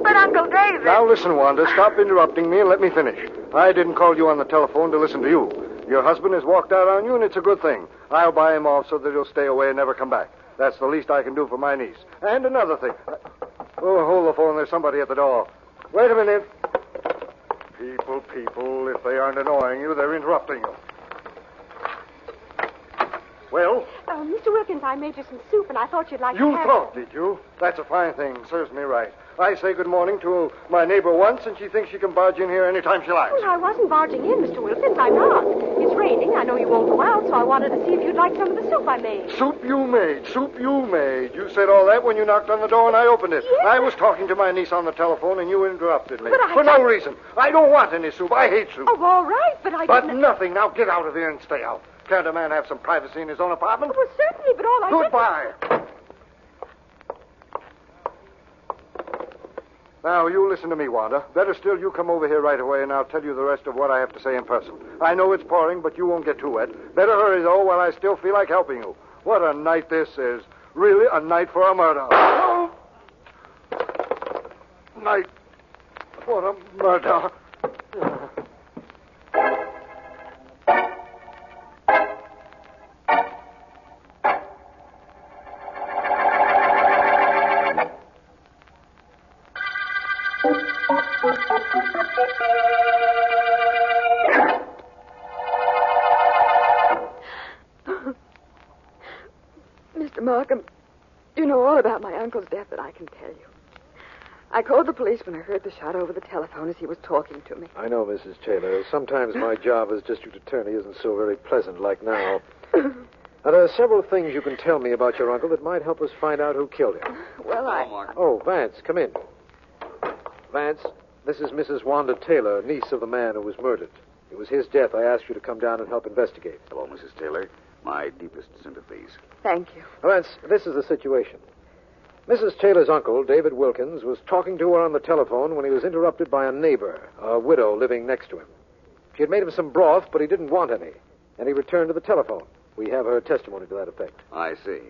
But, Uncle David... Now listen, Wanda. Stop interrupting me and let me finish. I didn't call you on the telephone to listen to you. Your husband has walked out on you, and it's a good thing. I'll buy him off so that he'll stay away and never come back. That's the least I can do for my niece. And another thing. Oh, hold the phone. There's somebody at the door. Wait a minute. People, if they aren't annoying you, they're interrupting you. Well? Mr. Wilkins, I made you some soup, and I thought you'd like to have... You thought, did you? That's a fine thing. Serves me right. I say good morning to my neighbor once, and she thinks she can barge in here any time she likes. Well, I wasn't barging in, Mr. Wilkins. I'm not. It's raining. I know you won't go out, so I wanted to see if you'd like some of the soup I made. Soup you made. You said all that when you knocked on the door and I opened it. Yes. I was talking to my niece on the telephone, and you interrupted me. But For no reason. I don't want any soup. I hate soup. Oh, all right, but I But didn't... nothing. Now get out of here and stay out. Can't a man have some privacy in his own apartment? Well, certainly, but all I did... Goodbye. Now, you listen to me, Wanda. Better still, you come over here right away, and I'll tell you the rest of what I have to say in person. I know it's pouring, but you won't get too wet. Better hurry, though, while I still feel like helping you. What a night this is. Really a night for a murder. Oh! Night for a murder. Mr. Markham, you know all about my uncle's death that I can tell you. I called the police when I heard the shot over the telephone as he was talking to me. I know, Mrs. Taylor. Sometimes my job as district attorney isn't so very pleasant like now. Now, there are several things you can tell me about your uncle that might help us find out who killed him. Well, Oh, Vance, come in. Vance, this is Mrs. Wanda Taylor, niece of the man who was murdered. It was his death I asked you to come down and help investigate. Hello, Mrs. Taylor. My deepest sympathies. Thank you. Vance, this is the situation. Mrs. Taylor's uncle, David Wilkins, was talking to her on the telephone when he was interrupted by a neighbor, a widow living next to him. She had made him some broth, but he didn't want any, and he returned to the telephone. We have her testimony to that effect. I see.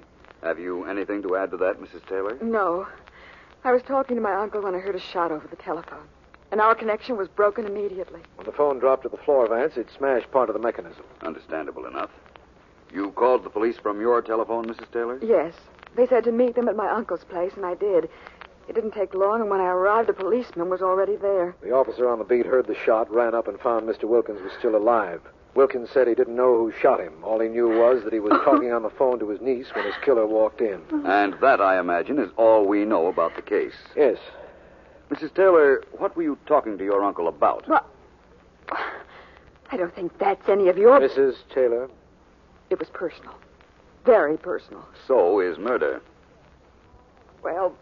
Have you anything to add to that, Mrs. Taylor? No. I was talking to my uncle when I heard a shot over the telephone, and our connection was broken immediately. When the phone dropped to the floor, Vance, it smashed part of the mechanism. Understandable enough. You called the police from your telephone, Mrs. Taylor? Yes. They said to meet them at my uncle's place, and I did. It didn't take long, and when I arrived, a policeman was already there. The officer on the beat heard the shot, ran up, and found Mr. Wilkins was still alive. Wilkins said he didn't know who shot him. All he knew was that he was talking on the phone to his niece when his killer walked in. And that, I imagine, is all we know about the case. Yes. Mrs. Taylor, what were you talking to your uncle about? Well, I don't think that's any of your... Mrs. Taylor? It was personal. Very personal. So is murder. Well,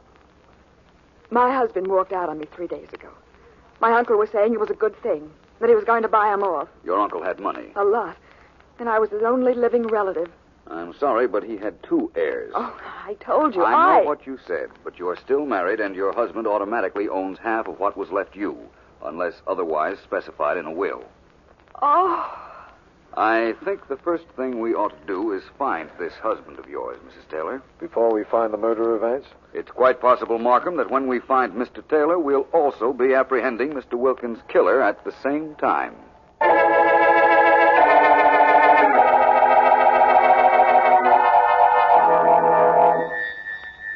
my husband walked out on me 3 days ago. My uncle was saying it was a good thing, that he was going to buy him off. Your uncle had money. A lot. And I was his only living relative. I'm sorry, but he had 2 heirs. Oh, I told you. I know what you said, but you're still married, and your husband automatically owns half of what was left you, unless otherwise specified in a will. Oh... I think the first thing we ought to do is find this husband of yours, Mrs. Taylor. Before we find the murderer, Vance? It's quite possible, Markham, that when we find Mr. Taylor, we'll also be apprehending Mr. Wilkins' killer at the same time.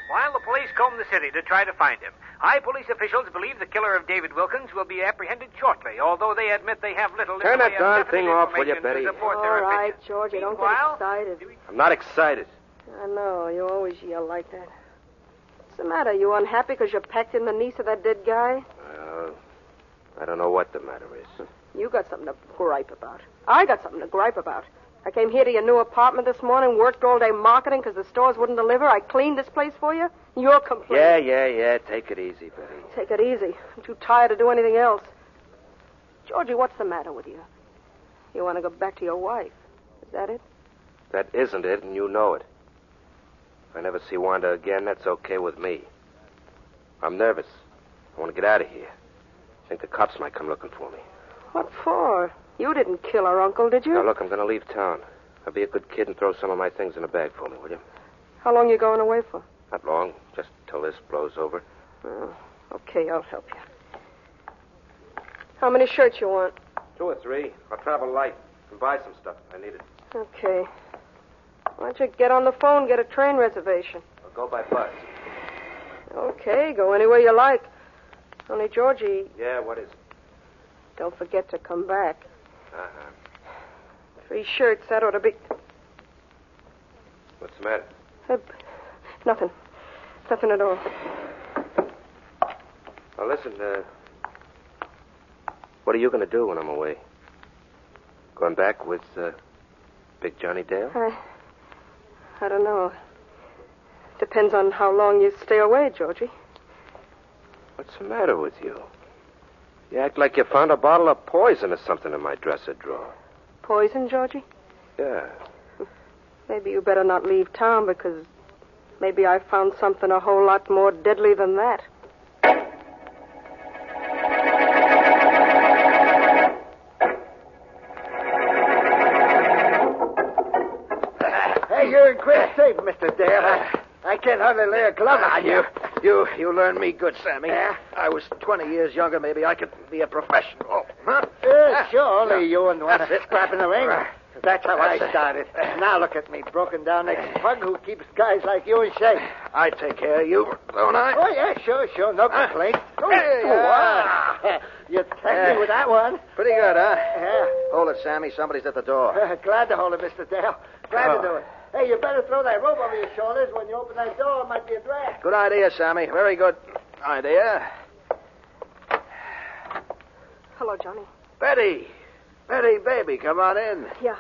While the police comb the city to try to find him, high police officials believe the killer of David Wilkins will be apprehended shortly, although they admit they have little... Turn that darn thing off, will you, Betty? All right, George, you don't get excited. I'm not excited. I know, you always yell like that. What's the matter? You unhappy because you packed in the niece of that dead guy? I don't know what the matter is. You got something to gripe about. I got something to gripe about. I came here to your new apartment this morning, worked all day marketing because the stores wouldn't deliver. I cleaned this place for you. You're complaining. Yeah. Take it easy, Betty. Take it easy. I'm too tired to do anything else. Georgie, what's the matter with you? You want to go back to your wife. Is that it? That isn't it, and you know it. If I never see Wanda again, that's okay with me. I'm nervous. I want to get out of here. I think the cops might come looking for me. What for? You didn't kill her uncle, did you? Now, look, I'm going to leave town. I'll be a good kid and throw some of my things in a bag for me, will you? How long you going away for? Not long, just till this blows over. Oh, okay, I'll help you. How many shirts you want? 2 or 3. I'll travel light and buy some stuff. I need it. Okay. Why don't you get on the phone and get a train reservation? I'll go by bus. Okay, go anywhere you like. Only, Georgie, Yeah, what is it? don't forget to come back. Uh-huh. 3 shirts, that ought to be... What's the matter? Nothing. Nothing at all. Now, listen, what are you going to do when I'm away? Going back with, Big Johnny Dale? I don't know. Depends on how long you stay away, Georgie. What's the matter with you? You act like you found a bottle of poison or something in my dresser drawer. Poison, Georgie? Yeah. Maybe you better not leave town because maybe I found something a whole lot more deadly than that. Hey, you're in great shape, Mr. Dale. I can't hardly lay a glove on you. You learned me good, Sammy. Yeah? I was 20 years younger. Maybe I could be a professional. Oh, huh? Sure, only you and one That's it. scrap in the ring. That's how I That's it. started. Now look at me, broken down ex-pug who keeps guys like you in shape. I take care of you, don't I? Oh, yeah, sure. No complaints. Hey, wow. You tagged me with that one. Pretty good, huh? Yeah. Hold it, Sammy. Somebody's at the door. Glad to hold it, Mr. Dale. Glad to do it. Hey, you better throw that rope over your shoulders when you open that door. It might be a drag. Good idea, Sammy. Very good idea. Hello, Johnny. Betty, baby, come on in. Yeah.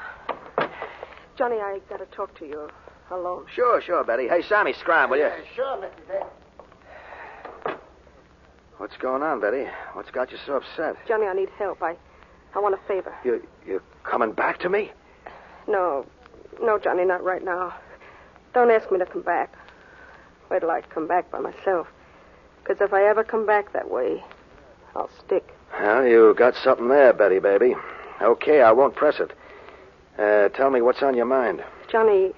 Johnny, I got to talk to you alone. Sure, Betty. Hey, Sammy, scram, will you? Sure, Mr. Dale. What's going on, Betty? What's got you so upset? Johnny, I need help. I want a favor. You coming back to me? No, Johnny, not right now. Don't ask me to come back. Wait till I come back by myself. Because if I ever come back that way, I'll stick. Well, you got something there, Betty, baby. Okay, I won't press it. Tell me what's on your mind. Johnny,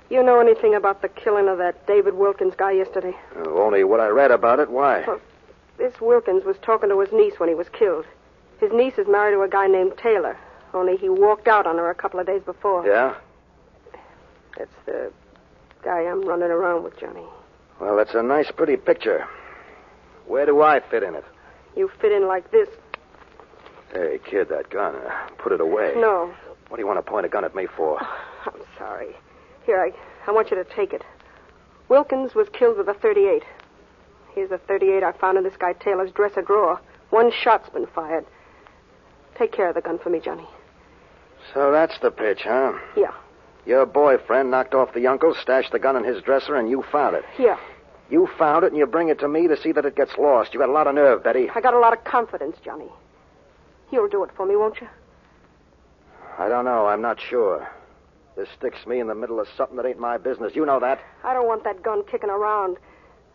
you know anything about the killing of that David Wilkins guy yesterday? Only what I read about it. Why? Well, this Wilkins was talking to his niece when he was killed. His niece is married to a guy named Taylor, only he walked out on her a couple of days before. Yeah? That's the guy I'm running around with, Johnny. Well, that's a nice, pretty picture. Where do I fit in it? You fit in like this. Hey, kid, that gun. Put it away. No. What do you want to point a gun at me for? I'm sorry. Here, I want you to take it. Wilkins was killed with a .38. Here's a .38 I found in this guy Taylor's dresser drawer. 1 shot's been fired. Take care of the gun for me, Johnny. So that's the pitch, huh? Yeah. Your boyfriend knocked off the uncle, stashed the gun in his dresser, and you found it. Yeah. You found it, and you bring it to me to see that it gets lost. You got a lot of nerve, Betty. I got a lot of confidence, Johnny. You'll do it for me, won't you? I don't know. I'm not sure. This sticks me in the middle of something that ain't my business. You know that. I don't want that gun kicking around.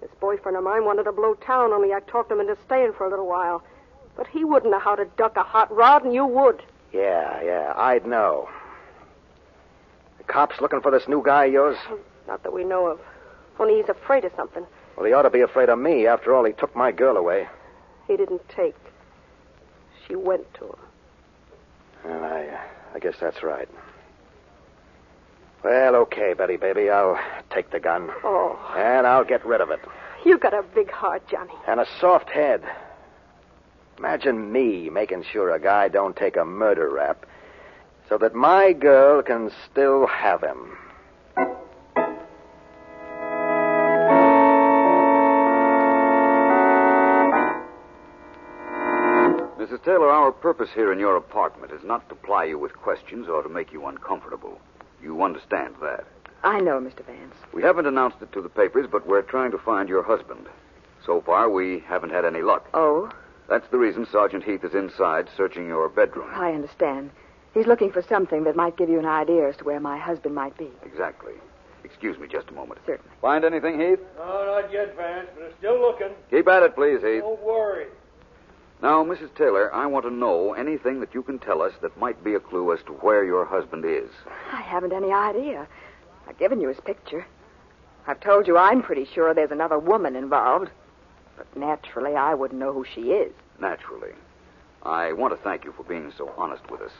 This boyfriend of mine wanted to blow town, only I talked him into staying for a little while. But he wouldn't know how to duck a hot rod, and you would. Yeah, I'd know. The cops looking for this new guy of yours? Not that we know of. Only he's afraid of something. Well, he ought to be afraid of me. After all, he took my girl away. He didn't take. She went to him. Well, I guess that's right. Well, okay, Betty, baby. I'll take the gun. Oh. And I'll get rid of it. You got a big heart, Johnny. And a soft head. Imagine me making sure a guy don't take a murder rap so that my girl can still have him. Mrs. Taylor, our purpose here in your apartment is not to ply you with questions or to make you uncomfortable. You understand that. I know, Mr. Vance. We haven't announced it to the papers, but we're trying to find your husband. So far, we haven't had any luck. Oh? That's the reason Sergeant Heath is inside searching your bedroom. I understand. He's looking for something that might give you an idea as to where my husband might be. Exactly. Excuse me just a moment. Certainly. Find anything, Heath? No, not yet, Vance, but I'm still looking. Keep at it, please, Heath. Don't worry. Now, Mrs. Taylor, I want to know anything that you can tell us that might be a clue as to where your husband is. I haven't any idea. I've given you his picture. I've told you I'm pretty sure there's another woman involved. But naturally, I wouldn't know who she is. Naturally. I want to thank you for being so honest with us.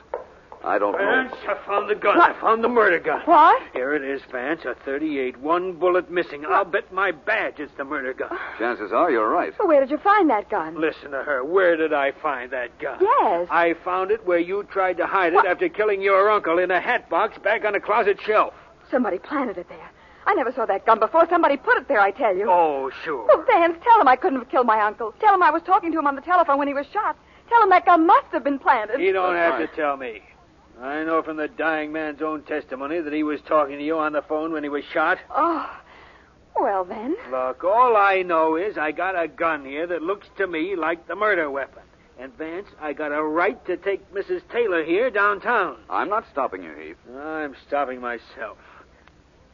I don't Vance, know... I found the gun. I found the murder gun. What? Here it is, Vance, a .38, one bullet missing. I'll bet my badge it's the murder gun. Chances are you're right. Well, where did you find that gun? Listen to her. Where did I find that gun? Yes. I found it where you tried to hide it after killing your uncle in a hat box back on a closet shelf. Somebody planted it there. I never saw that gun before. Somebody put it there, I tell you. Oh, sure. Oh, Vance, tell him I couldn't have killed my uncle. Tell him I was talking to him on the telephone when he was shot. Tell him that gun must have been planted. You don't have to tell me. I know from the dying man's own testimony that he was talking to you on the phone when he was shot. Oh, well then. Look, all I know is I got a gun here that looks to me like the murder weapon. And, Vance, I got a right to take Mrs. Taylor here downtown. I'm not stopping you, Heath. I'm stopping myself.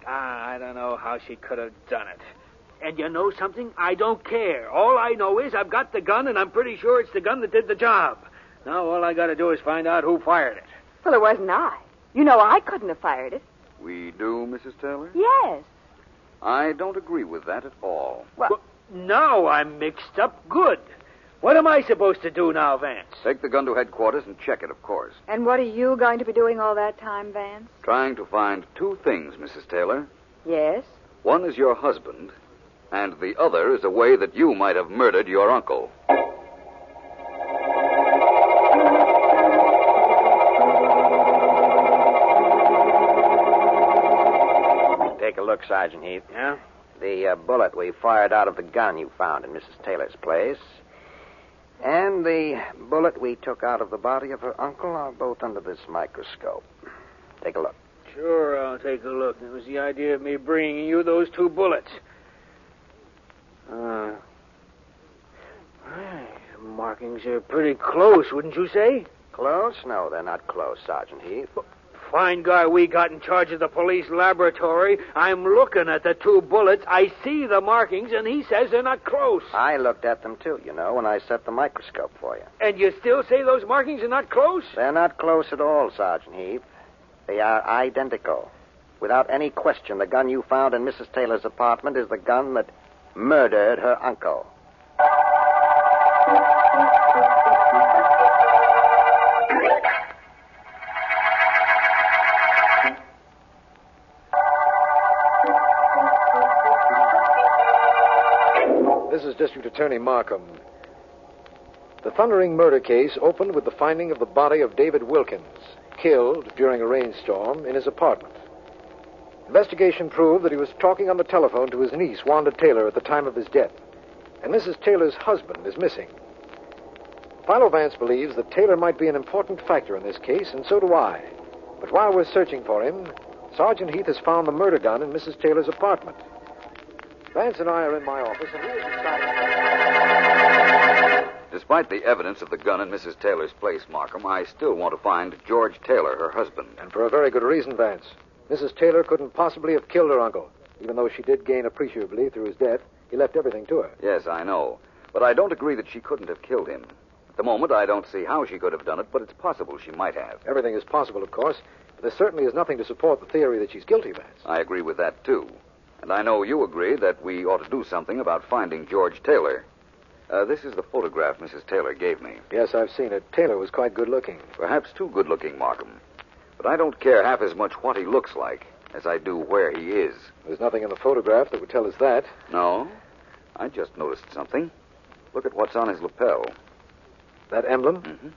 I don't know how she could have done it. And you know something? I don't care. All I know is I've got the gun, and I'm pretty sure it's the gun that did the job. Now all I got to do is find out who fired it. Well, it wasn't I. You know I couldn't have fired it. We do, Mrs. Taylor? Yes. I don't agree with that at all. Well, now I'm mixed up good. What am I supposed to do now, Vance? Take the gun to headquarters and check it, of course. And what are you going to be doing all that time, Vance? Trying to find two things, Mrs. Taylor. Yes? One is your husband, and the other is a way that you might have murdered your uncle. Take a look, Sergeant Heath. Yeah? The bullet we fired out of the gun you found in Mrs. Taylor's place and the bullet we took out of the body of her uncle are both under this microscope. Take a look. Sure, I'll take a look. That was the idea of me bringing you those two bullets. The markings are pretty close, wouldn't you say? Close? No, they're not close, Sergeant Heath. Fine guy we got in charge of the police laboratory. I'm looking at the two bullets. I see the markings, and he says they're not close. I looked at them, too, when I set the microscope for you. And you still say those markings are not close? They're not close at all, Sergeant Heath. They are identical. Without any question, the gun you found in Mrs. Taylor's apartment is the gun that murdered her uncle. This is District Attorney Markham. The thundering murder case opened with the finding of the body of David Wilkins, killed during a rainstorm in his apartment. Investigation proved that he was talking on the telephone to his niece, Wanda Taylor, at the time of his death, and Mrs. Taylor's husband is missing. Philo Vance believes that Taylor might be an important factor in this case, and so do I. But while we're searching for him, Sergeant Heath has found the murder gun in Mrs. Taylor's apartment. Vance and I are in my office, and here's Despite the evidence of the gun in Mrs. Taylor's place, Markham, I still want to find George Taylor, her husband. And for a very good reason, Vance. Mrs. Taylor couldn't possibly have killed her uncle. Even though she did gain appreciably through his death, he left everything to her. Yes, I know. But I don't agree that she couldn't have killed him. At the moment, I don't see how she could have done it, but it's possible she might have. Everything is possible, of course, but there certainly is nothing to support the theory that she's guilty, Vance. I agree with that, too. And I know you agree that we ought to do something about finding George Taylor. This is the photograph Mrs. Taylor gave me. Yes, I've seen it. Taylor was quite good-looking. Perhaps too good-looking, Markham. But I don't care half as much what he looks like as I do where he is. There's nothing in the photograph that would tell us that. No? I just noticed something. Look at what's on his lapel. That emblem? Mm-hmm.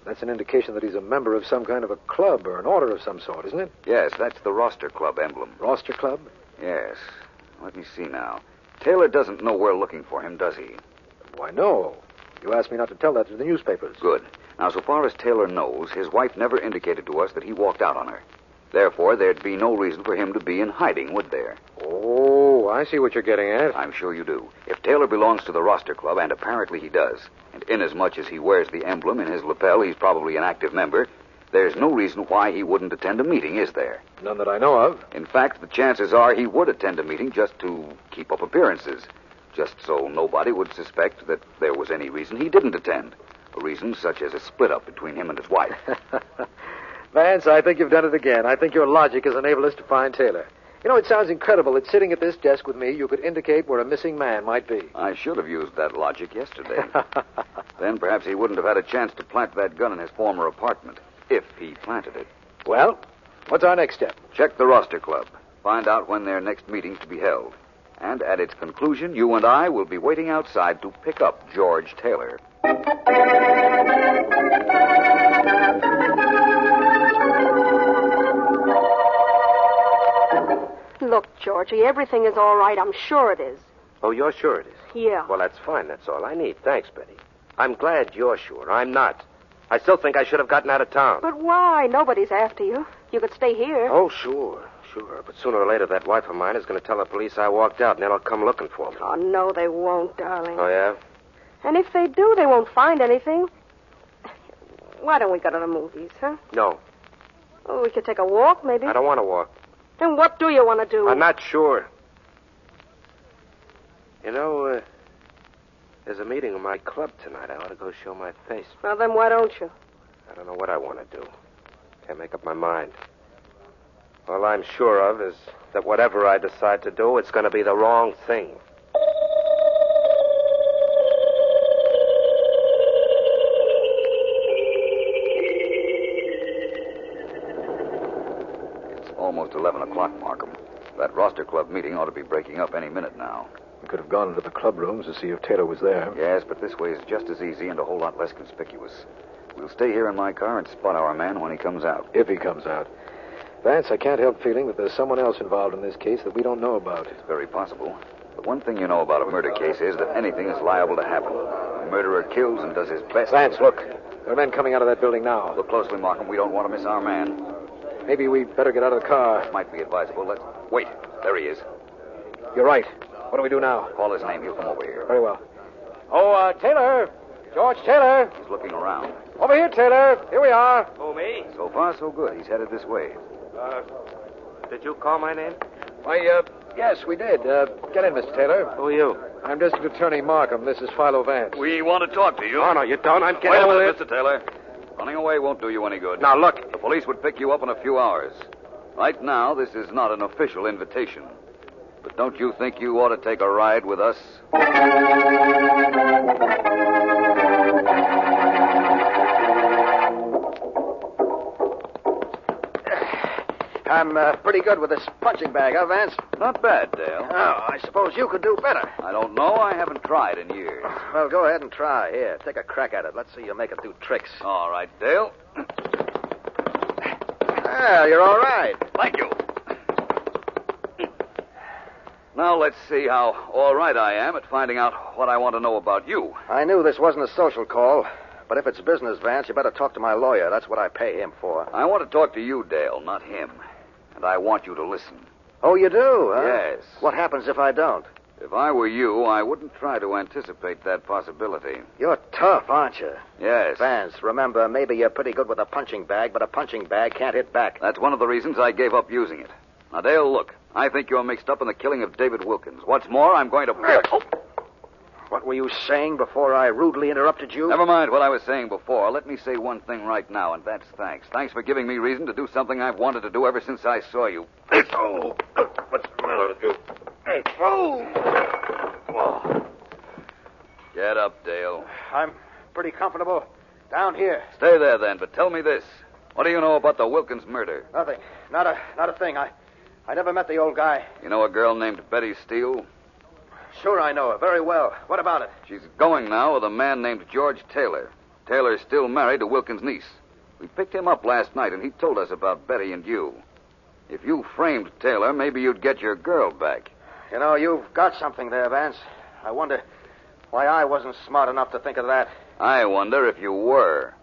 That's an indication that he's a member of some kind of a club or an order of some sort, isn't it? Yes, that's the Roster Club emblem. Roster Club? Yes. Let me see now. Taylor doesn't know we're looking for him, does he? Why, no. You asked me not to tell that to the newspapers. Good. Now, so far as Taylor knows, his wife never indicated to us that he walked out on her. Therefore, there'd be no reason for him to be in hiding, would there? Oh, I see what you're getting at. I'm sure you do. If Taylor belongs to the Roster Club, and apparently he does, and inasmuch as he wears the emblem in his lapel, he's probably an active member. There's no reason why he wouldn't attend a meeting, is there? None that I know of. In fact, the chances are he would attend a meeting just to keep up appearances, just so nobody would suspect that there was any reason he didn't attend. A reason such as a split-up between him and his wife. Vance, I think you've done it again. I think your logic has enabled us to find Taylor. You know, it sounds incredible that sitting at this desk with me, you could indicate where a missing man might be. I should have used that logic yesterday. Then perhaps he wouldn't have had a chance to plant that gun in his former apartment, if he planted it. Well, what's our next step? Check the roster club. Find out when their next meeting's to be held. And at its conclusion, you and I will be waiting outside to pick up George Taylor. Look, Georgie, everything is all right. I'm sure it is. Oh, you're sure it is? Yeah. Well, that's fine. That's all I need. Thanks, Betty. I'm glad you're sure. I'm not. I still think I should have gotten out of town. But why? Nobody's after you. You could stay here. Oh, sure. But sooner or later, that wife of mine is going to tell the police I walked out, and they'll come looking for me. Oh, no, they won't, darling. Oh, yeah? And if they do, they won't find anything. Why don't we go to the movies, huh? No. Oh, we could take a walk, maybe. I don't want to walk. Then what do you want to do? I'm not sure. You know, there's a meeting in my club tonight. I ought to go show my face. Well, then why don't you? I don't know what I want to do. Can't make up my mind. All I'm sure of is that whatever I decide to do, it's going to be the wrong thing. It's almost 11 o'clock, Markham. That roster club meeting ought to be breaking up any minute now. We could have gone into the club rooms to see if Taylor was there. Yes, but this way is just as easy and a whole lot less conspicuous. We'll stay here in my car and spot our man when he comes out. If he comes out. Vance, I can't help feeling that there's someone else involved in this case that we don't know about. It's very possible. But one thing you know about a murder case is that anything is liable to happen. A murderer kills and does his best. Vance, look. There are men coming out of that building now. Look closely, Markham. We don't want to miss our man. Maybe we better get out of the car. Might be advisable. Let's wait. There he is. You're right. What do we do now? Call his name. He'll come over here. Very well. Oh, Taylor. George Taylor. He's looking around. Over here, Taylor. Here we are. Oh, me? So far, so good. He's headed this way. Did you call my name? Why, yes, we did. Get in, Mr. Taylor. Who are you? I'm District Attorney Markham. This is Philo Vance. We want to talk to you. Oh, no, you don't. I'm getting Wait a over minute, it. Mr. Taylor. Running away won't do you any good. Now, look. The police would pick you up in a few hours. Right now, this is not an official invitation. But don't you think you ought to take a ride with us? I'm pretty good with this punching bag, huh, Vance? Not bad, Dale. Oh, I suppose you could do better. I don't know. I haven't tried in years. Well, go ahead and try. Here, take a crack at it. Let's see you make it do tricks. All right, Dale. Well, you're all right. Thank you. Now let's see how all right I am at finding out what I want to know about you. I knew this wasn't a social call, but if it's business, Vance, you better talk to my lawyer. That's what I pay him for. I want to talk to you, Dale, not him. And I want you to listen. Oh, you do, huh? Yes. What happens if I don't? If I were you, I wouldn't try to anticipate that possibility. You're tough, aren't you? Yes. Vance, remember, maybe you're pretty good with a punching bag, but a punching bag can't hit back. That's one of the reasons I gave up using it. Now, Dale, look. I think you're mixed up in the killing of David Wilkins. What's more, I'm going to... What were you saying before I rudely interrupted you? Never mind what I was saying before. Let me say one thing right now, and that's thanks. Thanks for giving me reason to do something I've wanted to do ever since I saw you. Oh, what's the matter with you? Hey, Get up, Dale. I'm pretty comfortable down here. Stay there, then, but tell me this. What do you know about the Wilkins murder? Nothing. Not a thing. I never met the old guy. You know a girl named Betty Steele? Sure, I know her very well. What about it? She's going now with a man named George Taylor. Taylor's still married to Wilkins' niece. We picked him up last night, and he told us about Betty and you. If you framed Taylor, maybe you'd get your girl back. You know, you've got something there, Vance. I wonder why I wasn't smart enough to think of that. I wonder if you were.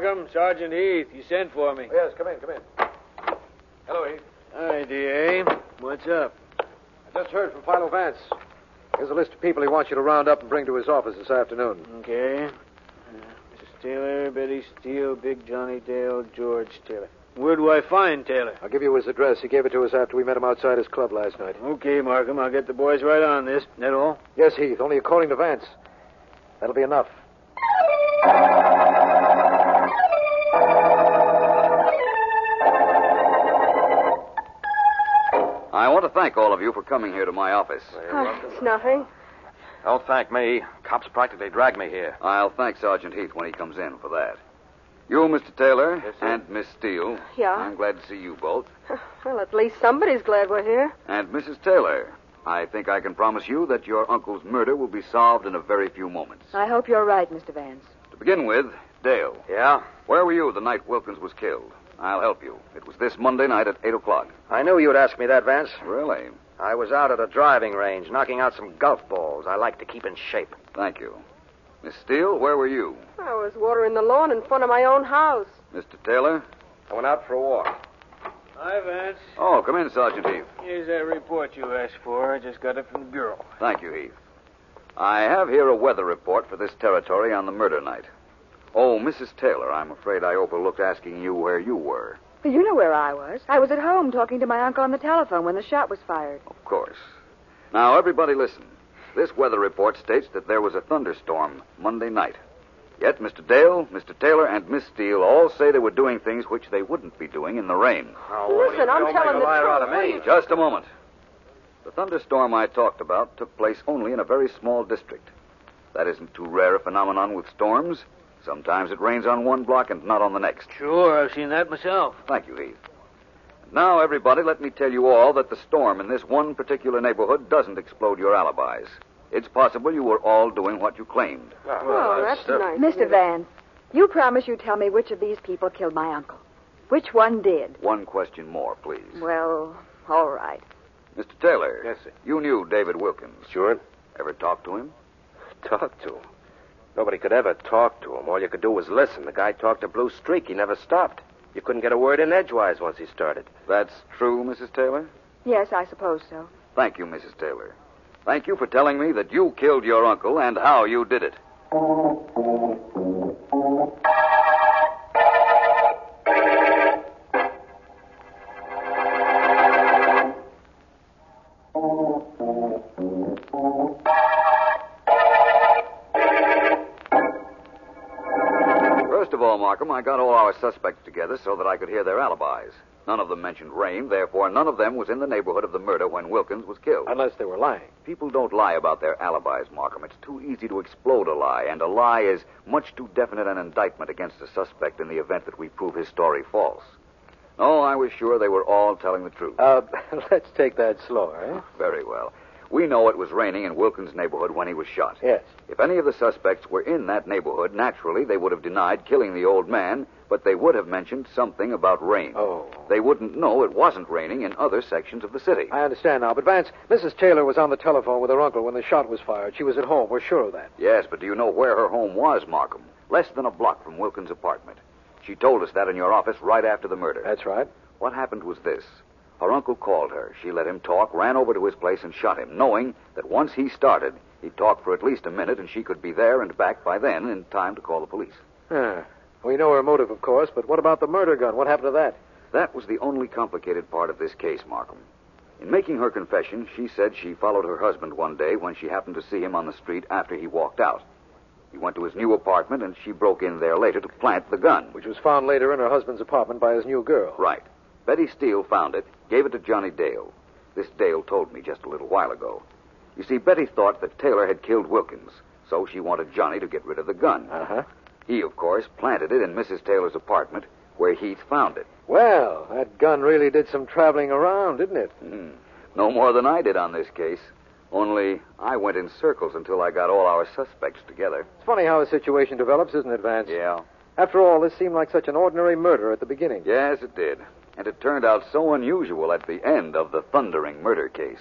Markham. Sergeant Heath, you sent for me. Yes, come in. Hello, Heath. Hi, D.A. What's up? I just heard from Philo Vance. Here's a list of people he wants you to round up and bring to his office this afternoon. Okay. Mrs. Taylor, Betty Steele, Big Johnny Dale, George Taylor. Where do I find Taylor? I'll give you his address. He gave it to us after we met him outside his club last night. Okay, Markham. I'll get the boys right on this. That all? Yes, Heath, only according to Vance. That'll be enough. I want to thank all of you for coming here to my office. It's nothing. Don't thank me. Cops practically dragged me here. I'll thank Sergeant Heath when he comes in for that. You, Mr. Taylor, Yes, sir. and Miss Steele. Yeah. I'm glad to see you both. Well, at least somebody's glad we're here. And Mrs. Taylor, I think I can promise you that your uncle's murder will be solved in a very few moments. I hope you're right, Mr. Vance. To begin with, Dale. Yeah? Where were you the night Wilkins was killed? I'll help you. It was this Monday night at 8 o'clock. I knew you'd ask me that, Vance. Really? I was out at a driving range knocking out some golf balls. I like to keep in shape. Thank you. Miss Steele, where were you? I was watering the lawn in front of my own house. Mr. Taylor? I went out for a walk. Hi, Vance. Oh, come in, Sergeant Heath. Here's that report you asked for. I just got it from the Bureau. Thank you, Heath. I have here a weather report for this territory on the murder night. Oh, Mrs. Taylor, I'm afraid I overlooked asking you where you were. Well, you know where I was. I was at home talking to my uncle on the telephone when the shot was fired. Of course. Now, everybody listen. This weather report states that there was a thunderstorm Monday night. Yet Mr. Dale, Mr. Taylor, and Miss Steele all say they were doing things which they wouldn't be doing in the rain. Listen, I'm telling the liar out of truth. me. Just a moment. The thunderstorm I talked about took place only in a very small district. That isn't too rare a phenomenon with storms. Sometimes it rains on one block and not on the next. Sure, I've seen that myself. Thank you, Heath. Now, everybody, let me tell you all that the storm in this one particular neighborhood doesn't explode your alibis. It's possible you were all doing what you claimed. Oh, that's nice. Mr. Vance, you promise you tell me which of these people killed my uncle. Which one did? One question more, please. Well, all right. Mr. Taylor. Yes, sir. You knew David Wilkins. Sure? Ever talked to him? Talk to him. Nobody could ever talk to him. All you could do was listen. The guy talked a blue streak. He never stopped. You couldn't get a word in edgewise once he started. That's true, Mrs. Taylor? Yes, I suppose so. Thank you, Mrs. Taylor. Thank you for telling me that you killed your uncle and how you did it. First of all, Markham, I got all our suspects together so that I could hear their alibis. None of them mentioned rain, therefore none of them was in the neighborhood of the murder when Wilkins was killed. Unless they were lying. People don't lie about their alibis, Markham. It's too easy to explode a lie, and a lie is much too definite an indictment against a suspect in the event that we prove his story false. No, I was sure they were all telling the truth. Let's take that slower, eh? Very well. We know it was raining in Wilkins' neighborhood when he was shot. Yes. If any of the suspects were in that neighborhood, naturally they would have denied killing the old man, but they would have mentioned something about rain. Oh. They wouldn't know it wasn't raining in other sections of the city. I understand now, but Vance, Mrs. Taylor was on the telephone with her uncle when the shot was fired. She was at home. We're sure of that. Yes, but do you know where her home was, Markham? Less than a block from Wilkins' apartment. She told us that in your office right after the murder. That's right. What happened was this. Her uncle called her. She let him talk, ran over to his place, and shot him, knowing that once he started, he'd talk for at least a minute, and she could be there and back by then in time to call the police. We know her motive, of course, but what about the murder gun? What happened to that? That was the only complicated part of this case, Markham. In making her confession, she said she followed her husband one day when she happened to see him on the street after he walked out. He went to his new apartment, and she broke in there later to plant the gun. Which was found later in her husband's apartment by his new girl. Right. Betty Steele found it, gave it to Johnny Dale. This Dale told me just a little while ago. You see, Betty thought that Taylor had killed Wilkins, so she wanted Johnny to get rid of the gun. Uh-huh. He, of course, planted it in Mrs. Taylor's apartment, where Heath found it. Well, that gun really did some traveling around, didn't it? No more than I did on this case. Only I went in circles until I got all our suspects together. It's funny how a situation develops, isn't it, Vance? Yeah. After all, this seemed like such an ordinary murder at the beginning. Yes, it did. And it turned out so unusual at the end of the thundering murder case.